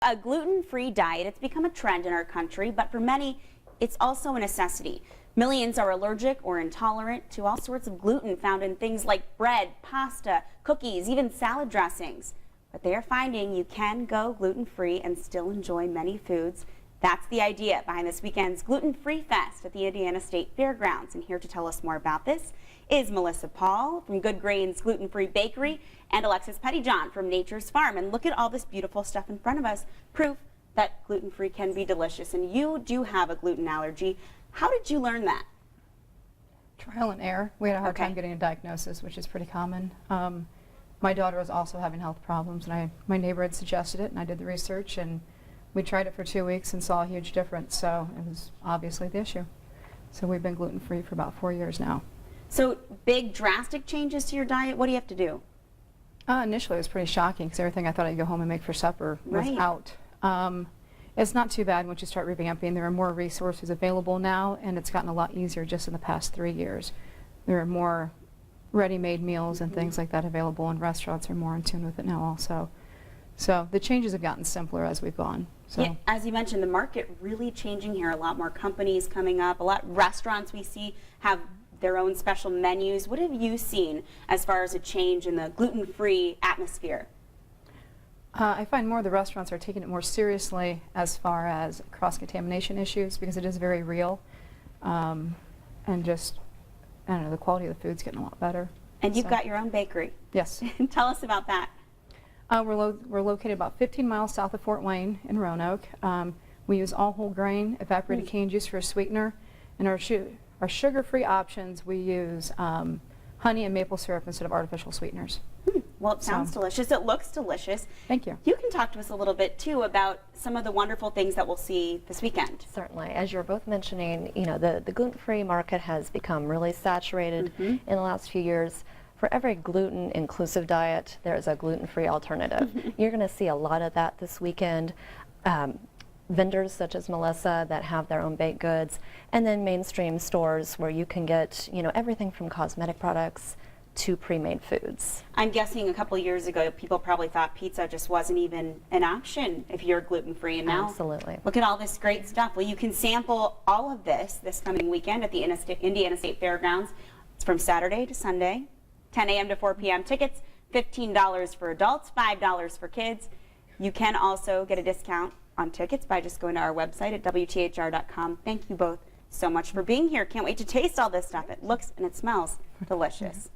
A gluten-free diet, it's become a trend in our country, but for many, it's also a necessity. Millions are allergic or intolerant to all sorts of gluten found in things like bread, pasta, cookies, even salad dressings. But they are finding you can go gluten-free and still enjoy many foods. That's the idea behind this weekend's Gluten-Free Fest at the Indiana State Fairgrounds. And here to tell us more about this is Melissa Paul from Good Grains Gluten-Free Bakery and Alexis Pettyjohn from Nature's Farm. And look at all this beautiful stuff in front of us, proof that gluten-free can be delicious. And you do have a gluten allergy. How did you learn that? Trial and error. We had a hard time getting a diagnosis, which is pretty common. My daughter was also having health problems, and my neighbor had suggested it, and I did the research, and we tried it for 2 weeks and saw a huge difference. So it was obviously the issue. So we've been gluten-free for about 4 years now. So big, drastic changes to your diet. What do you have to do? Initially, it was pretty shocking because everything I thought I'd go home and make for supper was out. It's not too bad once you start revamping. There are more resources available now, and it's gotten a lot easier just in the past 3 years. There are more ready-made meals and things like that available, and restaurants are more in tune with it now also. So the changes have gotten simpler as we've gone. So. Yeah, as you mentioned, the market really changing here. A lot more companies coming up. A lot of restaurants we see have their own special menus. What have you seen as far as a change in the gluten-free atmosphere? I find more of the restaurants are taking it more seriously as far as cross-contamination issues, because it is very real. And just, I don't know, the quality of the food's getting a lot better. And you've got your own bakery. Yes. Tell us about that. We're located about 15 miles south of Fort Wayne in Roanoke. We use all whole grain evaporated cane juice for a sweetener. And our sugar-free options, we use honey and maple syrup instead of artificial sweeteners. Well, it sounds delicious. It looks delicious. Thank you. You can talk to us a little bit, too, about some of the wonderful things that we'll see this weekend. Certainly. As you're both mentioning, you know, the gluten-free market has become really saturated in the last few years. For every gluten-inclusive diet, there is a gluten-free alternative. You're going to see a lot of that this weekend. Vendors such as Melissa that have their own baked goods, and then mainstream stores where you can get, you know, everything from cosmetic products to pre-made foods. I'm guessing a couple years ago, people probably thought pizza just wasn't even an option if you're gluten-free, and now Absolutely. Look at all this great stuff. Well, you can sample all of this coming weekend at the Indiana State Fairgrounds. It's from Saturday to Sunday, 10 a.m. to 4 p.m. Tickets, $15 for adults, $5 for kids. You can also get a discount on tickets by just going to our website at WTHR.com. Thank you both so much for being here. Can't wait to taste all this stuff. It looks and it smells delicious.